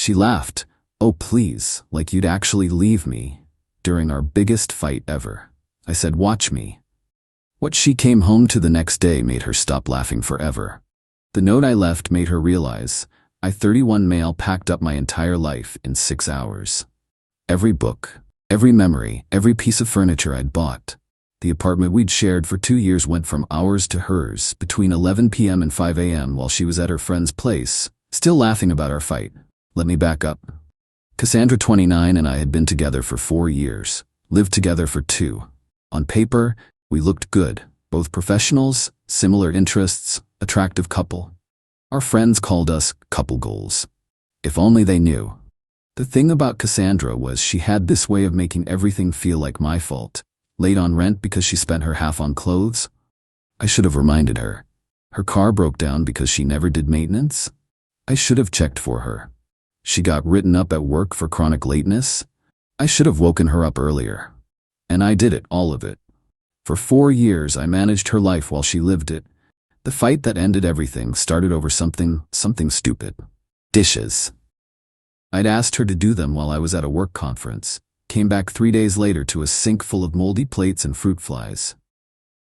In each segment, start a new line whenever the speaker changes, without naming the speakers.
She laughed. "Oh please, like you'd actually leave me," during our biggest fight ever. I said, "Watch me." What she came home to the next day made her stop laughing forever. The note I left made her realize I, 31 male, packed up my entire life in 6 hours. Every book, every memory, every piece of furniture I'd bought. The apartment we'd shared for 2 years went from ours to hers between 11 p.m. and 5 a.m. while she was at her friend's place, still laughing about our fight. Let me back up. Cassandra, 29, and I had been together for 4 years, lived together for 2. On paper, we looked good, both professionals, similar interests, attractive couple. Our friends called us couple goals. If only they knew. The thing about Cassandra was she had this way of making everything feel like my fault. Late on rent because she spent her half on clothes? I should have reminded her. Her car broke down because she never did maintenance? I should have checked for her. She got written up at work for chronic lateness? I should have woken her up earlier. And I did it, all of it. For 4 years I managed her life while she lived it. The fight that ended everything started over something stupid. Dishes. I'd asked her to do them while I was at a work conference. Came back 3 days later to a sink full of moldy plates and fruit flies.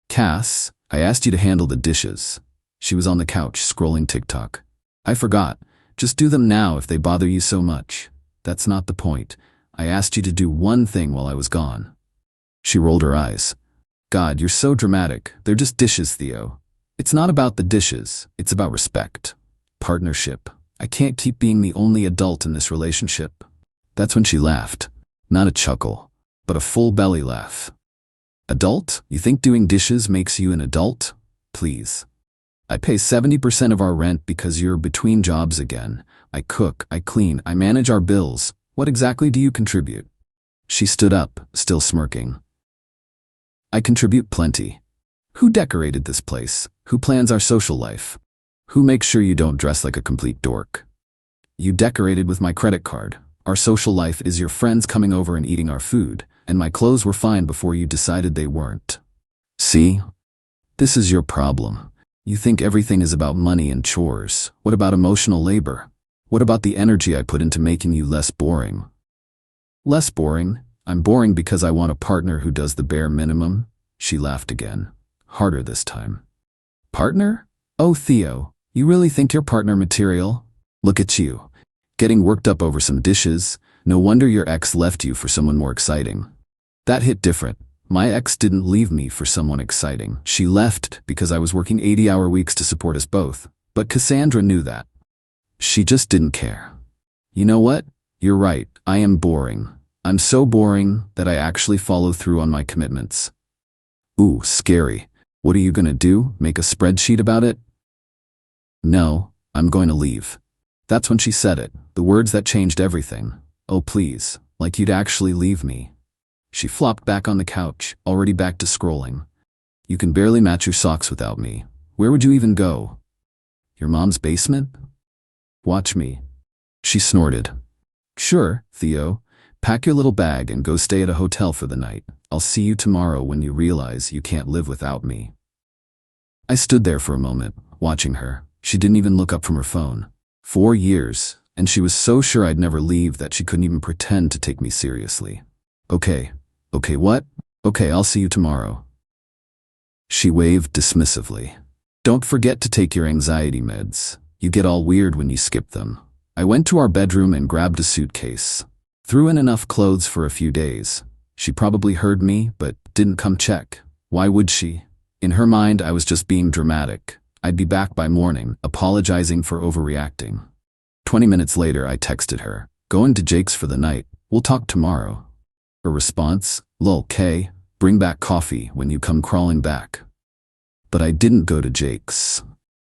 "Cass, I asked you to handle the dishes." She was on the couch scrolling TikTok. "I forgot. Just do them now if they bother you so much. That's not the point. I asked you to do one thing while I was gone." She rolled her eyes. "God, you're so dramatic. They're just dishes, Theo. It's not about the dishes. It's about respect. Partnership. I can't keep being the only adult in this relationship." That's when she laughed. Not a chuckle, but a full belly laugh. "Adult? You think doing dishes makes you an adult? Please. I pay 70% of our rent because you're between jobs again. I cook, I clean, I manage our bills. What exactly do you contribute?" She stood up, still smirking. "I contribute plenty. Who decorated this place? Who plans our social life? Who makes sure you don't dress like a complete dork? You decorated with my credit card. Our social life is your friends coming over and eating our food, and my clothes were fine before you decided they weren't. See? This is your problem. You think everything is about money and chores. What about emotional labor? What about the energy I put into making you less boring?" "Less boring? I'm boring because I want a partner who does the bare minimum?" She laughed again, harder this time. "Partner? Oh, Theo, you really think you're partner material? Look at you. Getting worked up over some dishes. No wonder your ex left you for someone more exciting." That hit different. My ex didn't leave me for someone exciting. She left because I was working 80-hour weeks to support us both. But Cassandra knew that. She just didn't care. You know what? You're right. I am boring. I'm so boring that I actually follow through on my commitments. Ooh, scary. What are you gonna do? Make a spreadsheet about it? No, I'm going to leave. That's when she said it, the words that changed everything. "Oh please, like you'd actually leave me." She flopped back on the couch, already back to scrolling. "You can barely match your socks without me. Where would you even go? Your mom's basement? Watch me." She snorted. "Sure, Theo. Pack your little bag and go stay at a hotel for the night. I'll see you tomorrow when you realize you can't live without me." I stood there for a moment, watching her. She didn't even look up from her phone. 4 years, and she was so sure I'd never leave that she couldn't even pretend to take me seriously. Okay, what? Okay, I'll see you tomorrow." She waved dismissively. "Don't forget to take your anxiety meds. You get all weird when you skip them." I went to our bedroom and grabbed a suitcase. Threw in enough clothes for a few days. She probably heard me, but didn't come check. Why would she? In her mind, I was just being dramatic. I'd be back by morning, apologizing for overreacting. 20 minutes later, I texted her, "Going to Jake's for the night. We'll talk tomorrow." Her response, "Lol, K, bring back coffee when you come crawling back." But I didn't go to Jake's.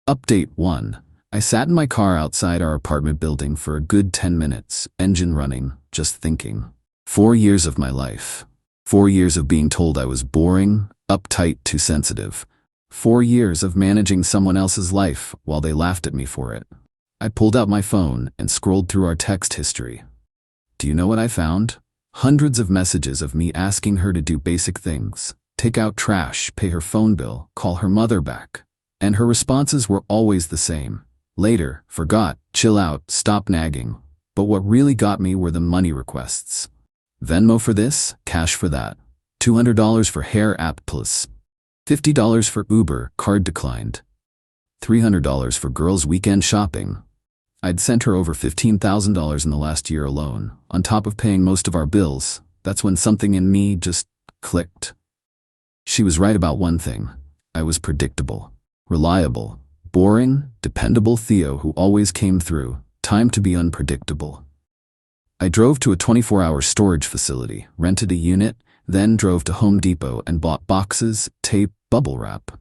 Update 1. I sat in my car outside our apartment building for a good 10 minutes, engine running, just thinking. 4 years of my life. 4 years of being told I was boring, uptight, too sensitive. 4 years of managing someone else's life while they laughed at me for it. I pulled out my phone and scrolled through our text history. Do you know what I found? Hundreds of messages of me asking her to do basic things. Take out trash, pay her phone bill, call her mother back. And her responses were always the same. Later, forgot, chill out, stop nagging. But what really got me were the money requests. Venmo for this, cash for that. $200 for hair app plus. $50 for Uber, card declined. $300 for girls' weekend shopping. I'd sent her over $15,000 in the last year alone, on top of paying most of our bills. That's when something in me just clicked. She was right about one thing. I was predictable, reliable, boring, dependable Theo who always came through. Time to be unpredictable. I drove to a 24-hour storage facility, rented a unit, then drove to Home Depot and bought boxes, tape, bubble wrap.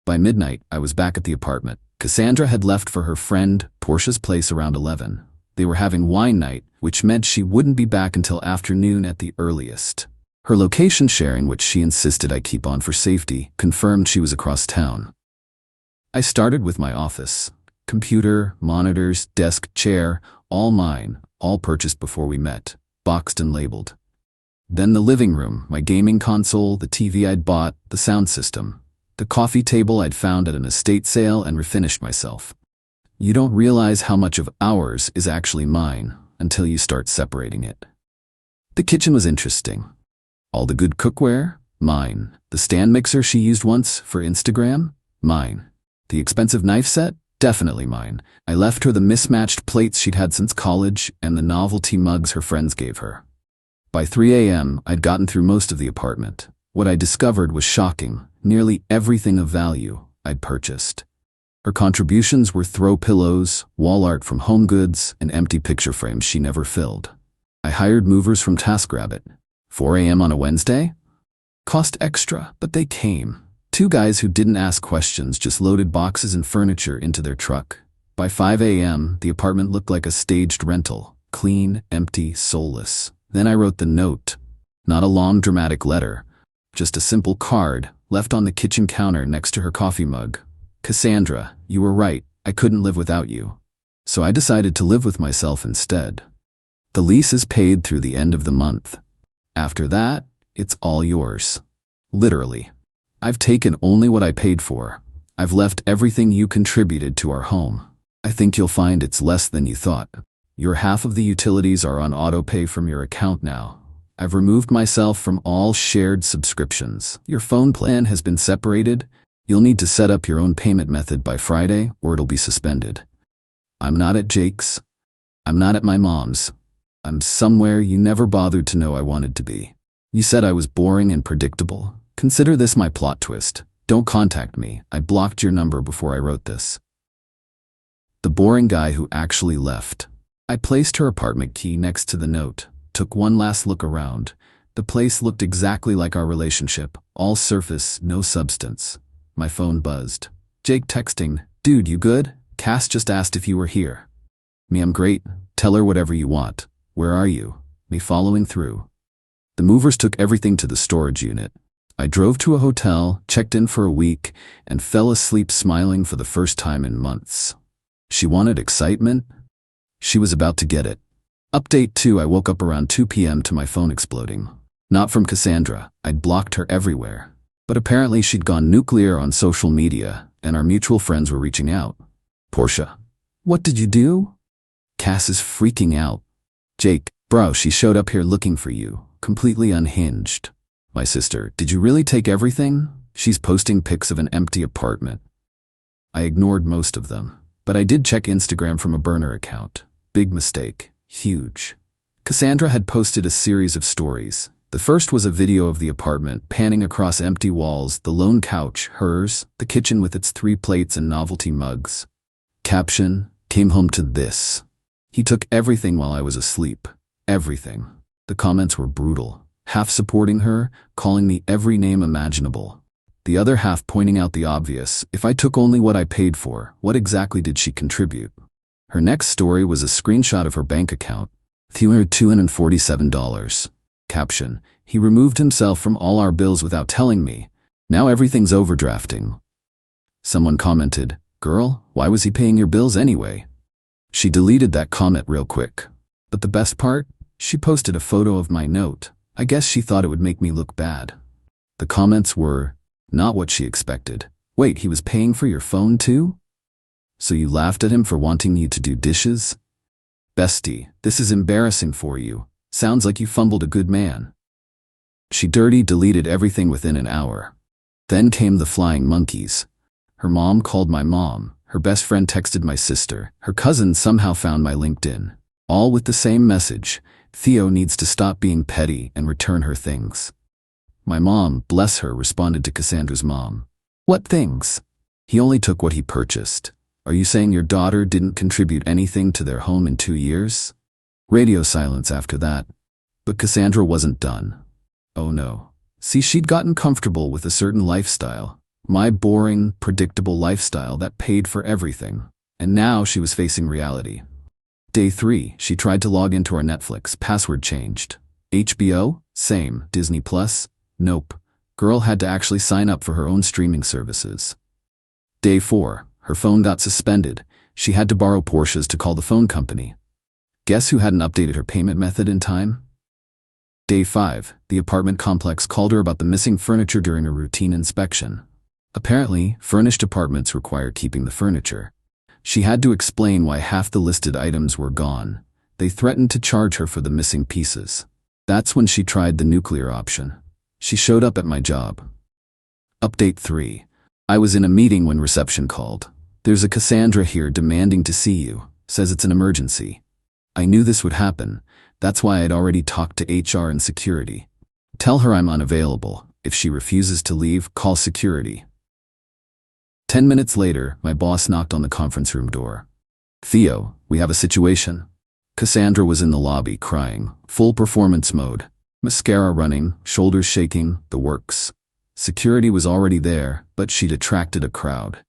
By midnight, I was back at the apartment. Cassandra had left for her friend Portia's place around 11. They were having wine night, which meant she wouldn't be back until afternoon at the earliest. Her location sharing, which she insisted I keep on for safety, confirmed she was across town. I started with my office. Computer, monitors, desk, chair, all mine, all purchased before we met, boxed and labeled. Then the living room, my gaming console, the TV I'd bought, the sound system, the coffee table I'd found at an estate sale and refinished myself. You don't realize how much of ours is actually mine until you start separating it. The kitchen was interesting. All the good cookware, mine. The stand mixer she used once for Instagram, mine. The expensive knife set, definitely mine. I left her the mismatched plates she'd had since college and the novelty mugs her friends gave her. By 3 a.m., I'd gotten through most of the apartment. What I discovered was shocking. Nearly everything of value I'd purchased. Her contributions were throw pillows, wall art from Home Goods, and empty picture frames she never filled. I hired movers from TaskRabbit. 4 a.m. on a Wednesday? Cost extra, but they came. 2 guys who didn't ask questions just loaded boxes and furniture into their truck. By 5 a.m., the apartment looked like a staged rental. Clean, empty, soulless. Then I wrote the note. Not a long, dramatic letter. Just a simple card, left on the kitchen counter next to her coffee mug. Cassandra, you were right. I couldn't live without you. So I decided to live with myself instead. The lease is paid through the end of the month. After that, it's all yours. Literally. I've taken only what I paid for. I've left everything you contributed to our home. I think you'll find it's less than you thought. Your half of the utilities are on auto-pay from your account now. I've removed myself from all shared subscriptions. Your phone plan has been separated. You'll need to set up your own payment method by Friday or it'll be suspended. I'm not at Jake's. I'm not at my mom's. I'm somewhere you never bothered to know I wanted to be. You said I was boring and predictable. Consider this my plot twist. Don't contact me. I blocked your number before I wrote this. The boring guy who actually left. I placed her apartment key next to the note. Took one last look around. The place looked exactly like our relationship. All surface, no substance. My phone buzzed. Jake texting, "Dude, you good? Cass just asked if you were here." Me, "I'm great. Tell her whatever you want. Where are you?" Me following through. The movers took everything to the storage unit. I drove to a hotel, checked in for a week, and fell asleep smiling for the first time in months. She wanted excitement. She was about to get it. Update 2, I woke up around 2 p.m. to my phone exploding. Not from Cassandra. I'd blocked her everywhere. But apparently she'd gone nuclear on social media, and our mutual friends were reaching out. Portia. "What did you do?" Cass is freaking out. Jake. "Bro, she showed up here looking for you. Completely unhinged." My sister. "Did you really take everything?" She's posting pics of an empty apartment. I ignored most of them, but I did check Instagram from a burner account. Big mistake. Huge. Cassandra had posted a series of stories. The first was a video of the apartment, panning across empty walls, the lone couch, hers, the kitchen with its 3 plates and novelty mugs. Caption, "Came home to this. He took everything while I was asleep. Everything." The comments were brutal. Half supporting her, calling me every name imaginable. The other half pointing out the obvious. If I took only what I paid for, what exactly did she contribute? Her next story was a screenshot of her bank account. $247. Caption, "He removed himself from all our bills without telling me. Now everything's overdrafting." Someone commented, "Girl, why was he paying your bills anyway?" She deleted that comment real quick. But the best part? She posted a photo of my note. I guess she thought it would make me look bad. The comments were not what she expected. "Wait, he was paying for your phone too? So you laughed at him for wanting you to do dishes?" Bestie, this is embarrassing for you. Sounds like you fumbled a good man. She dirty deleted everything within an hour. Then came the flying monkeys. Her mom called my mom. Her best friend texted my sister. Her cousin somehow found my LinkedIn. All with the same message. Theo needs to stop being petty and return her things. My mom, bless her, responded to Cassandra's mom. What things? He only took what he purchased. Are you saying your daughter didn't contribute anything to their home in 2 years? Radio silence after that. But Cassandra wasn't done. Oh no. See, she'd gotten comfortable with a certain lifestyle. My boring, predictable lifestyle that paid for everything. And now she was facing reality. Day 3, she tried to log into our Netflix, password changed. HBO? Same. Disney Plus? Nope. Girl had to actually sign up for her own streaming services. Day 4, her phone got suspended. She had to borrow Porsche's to call the phone company. Guess who hadn't updated her payment method in time? Day 5, the apartment complex called her about the missing furniture during a routine inspection. Apparently, furnished apartments require keeping the furniture. She had to explain why half the listed items were gone. They threatened to charge her for the missing pieces. That's when she tried the nuclear option. She showed up at my job. Update 3. I was in a meeting when reception called. There's a Cassandra here demanding to see you. Says it's an emergency. I knew this would happen. That's why I'd already talked to HR and security. Tell her I'm unavailable. If she refuses to leave, call security. 10 minutes later, my boss knocked on the conference room door. Theo, we have a situation. Cassandra was in the lobby crying, full performance mode. Mascara running, shoulders shaking, the works. Security was already there, but she'd attracted a crowd.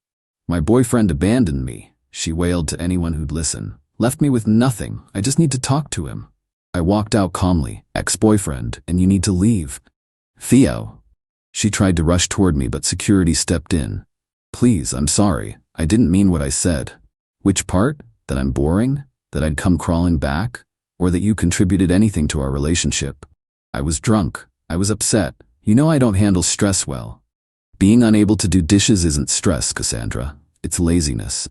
My boyfriend abandoned me, she wailed to anyone who'd listen. Left me with nothing, I just need to talk to him. I walked out calmly, ex-boyfriend, and you need to leave. Theo. She tried to rush toward me, but security stepped in. Please, I'm sorry, I didn't mean what I said. Which part? That I'm boring? That I'd come crawling back? Or that you contributed anything to our relationship? I was drunk. I was upset. You know I don't handle stress well. Being unable to do dishes isn't stress, Cassandra. It's laziness.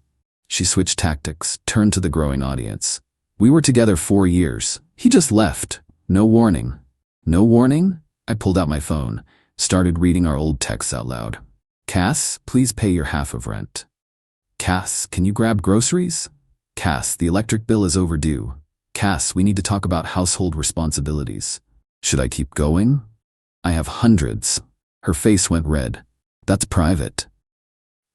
She switched tactics, turned to the growing audience. We were together 4 years. He just left. No warning. No warning? I pulled out my phone, started reading our old texts out loud. Cass, please pay your half of rent. Cass, can you grab groceries? Cass, the electric bill is overdue. Cass, we need to talk about household responsibilities. Should I keep going? I have hundreds. Her face went red. That's private.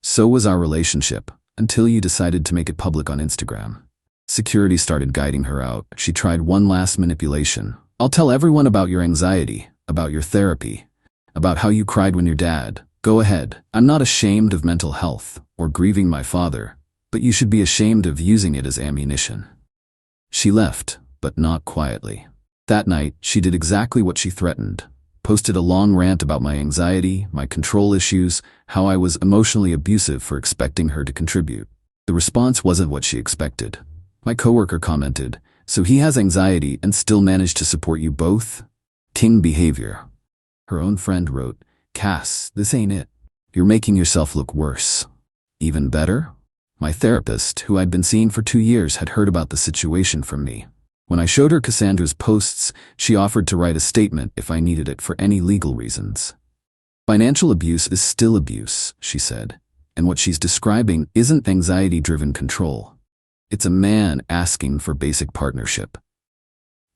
So was our relationship, until you decided to make it public on Instagram. Security started guiding her out. She tried one last manipulation. I'll tell everyone about your anxiety, about your therapy, about how you cried when your dad. Go ahead. I'm not ashamed of mental health or grieving my father, but you should be ashamed of using it as ammunition. She left, but not quietly. That night, she did exactly what she threatened. Posted a long rant about my anxiety, my control issues, how I was emotionally abusive for expecting her to contribute. The response wasn't what she expected. My coworker commented, so he has anxiety and still managed to support you both? King behavior. Her own friend wrote, Cass, this ain't it. You're making yourself look worse. Even better? My therapist, who I'd been seeing for 2 years, had heard about the situation from me. When I showed her Cassandra's posts, she offered to write a statement if I needed it for any legal reasons. Financial abuse is still abuse, she said, and what she's describing isn't anxiety-driven control. It's a man asking for basic partnership.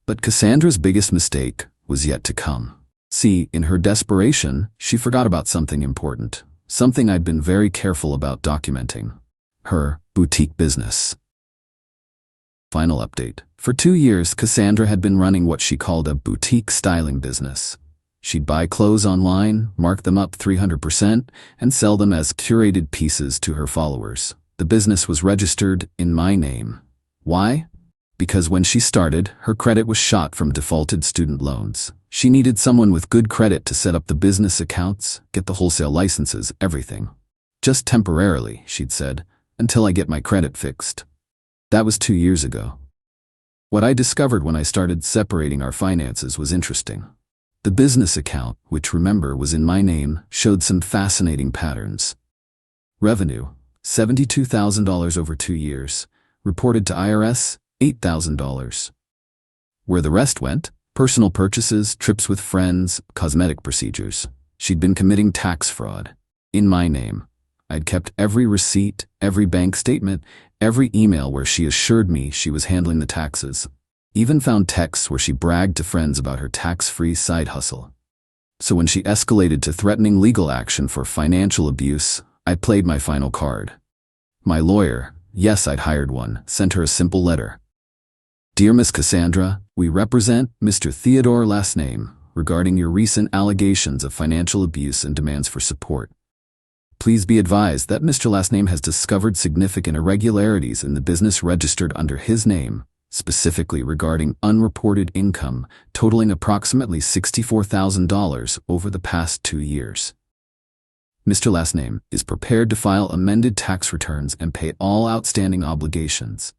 But Cassandra's biggest mistake was yet to come. See, in her desperation, she forgot about something important, something I'd been very careful about documenting. Her boutique business. Final update. For 2 years, Cassandra had been running what she called a boutique styling business. She'd buy clothes online, mark them up 300%, and sell them as curated pieces to her followers. The business was registered in my name. Why? Because when she started, her credit was shot from defaulted student loans. She needed someone with good credit to set up the business accounts, get the wholesale licenses, everything. Just temporarily, she'd said, until I get my credit fixed. That was 2 years ago. What I discovered when I started separating our finances was interesting. The business account, which remember was in my name, showed some fascinating patterns. Revenue, $72,000 over 2 years. Reported to IRS, $8,000. Where the rest went? Personal purchases, trips with friends, cosmetic procedures. She'd been committing tax fraud. In my name. I'd kept every receipt, every bank statement, every email where she assured me she was handling the taxes. Even found texts where she bragged to friends about her tax-free side hustle. So when she escalated to threatening legal action for financial abuse, I played my final card. My lawyer, yes, I'd hired one, sent her a simple letter. Dear Miss Cassandra, we represent Mr. Theodore last name regarding your recent allegations of financial abuse and demands for support. Please be advised that Mr. Last Name has discovered significant irregularities in the business registered under his name, specifically regarding unreported income totaling approximately $64,000 over the past 2 years. Mr. Last Name is prepared to file amended tax returns and pay all outstanding obligations.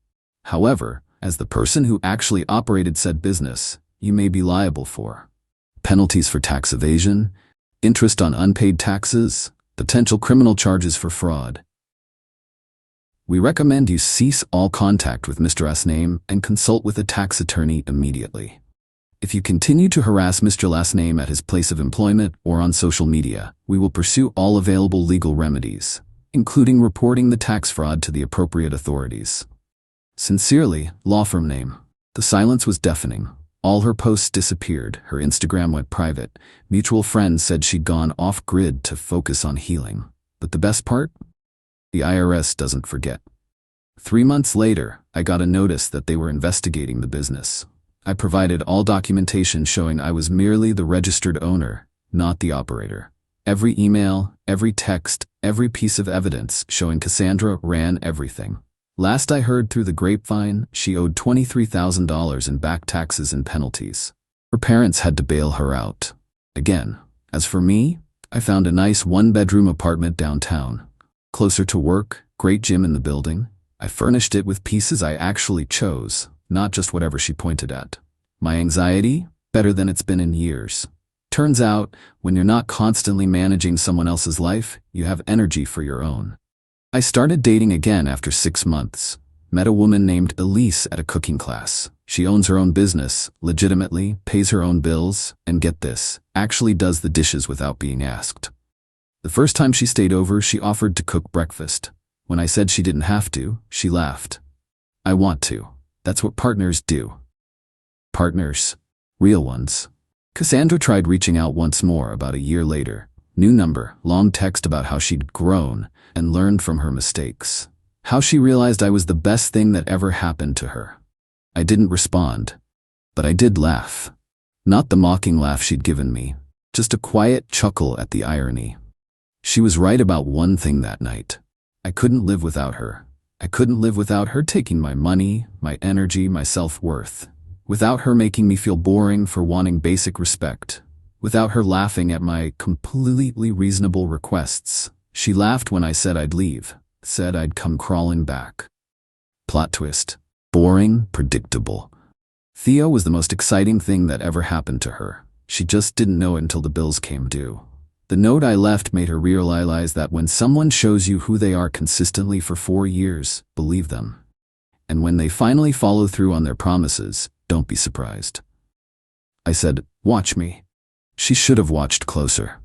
However, as the person who actually operated said business, you may be liable for penalties for tax evasion, interest on unpaid taxes, potential criminal charges for fraud. We recommend you cease all contact with Mr. Last Name and consult with a tax attorney immediately. If you continue to harass Mr. Last Name at his place of employment or on social media, we will pursue all available legal remedies, including reporting the tax fraud to the appropriate authorities. Sincerely, law firm name. The silence was deafening. All her posts disappeared, her Instagram went private. Mutual friends said she'd gone off-grid to focus on healing. But the best part? The IRS doesn't forget. 3 months later, I got a notice that they were investigating the business. I provided all documentation showing I was merely the registered owner, not the operator. Every email, every text, every piece of evidence showing Cassandra ran everything. Last I heard through the grapevine, she owed $23,000 in back taxes and penalties. Her parents had to bail her out. Again, as for me, I found a nice 1-bedroom apartment downtown. Closer to work, great gym in the building. I furnished it with pieces I actually chose, not just whatever she pointed at. My anxiety? Better than it's been in years. Turns out, when you're not constantly managing someone else's life, you have energy for your own. I started dating again after 6 months. Met a woman named Elise at a cooking class. She owns her own business, legitimately, pays her own bills, and get this, actually does the dishes without being asked. The first time she stayed over, she offered to cook breakfast. When I said she didn't have to, she laughed. I want to. That's what partners do. Partners. Real ones. Cassandra tried reaching out once more about a year later. New number, long text about how she'd grown and learned from her mistakes. How she realized I was the best thing that ever happened to her. I didn't respond, but I did laugh. Not the mocking laugh she'd given me, just a quiet chuckle at the irony. She was right about one thing that night. I couldn't live without her. I couldn't live without her taking my money, my energy, my self-worth. Without her making me feel boring for wanting basic respect. Without her laughing at my completely reasonable requests. She laughed when I said I'd leave, said I'd come crawling back. Plot twist. Boring, predictable. Theo was the most exciting thing that ever happened to her. She just didn't know it until the bills came due. The note I left made her realize that when someone shows you who they are consistently for 4 years, believe them. And when they finally follow through on their promises, don't be surprised. I said, watch me. She should have watched closer.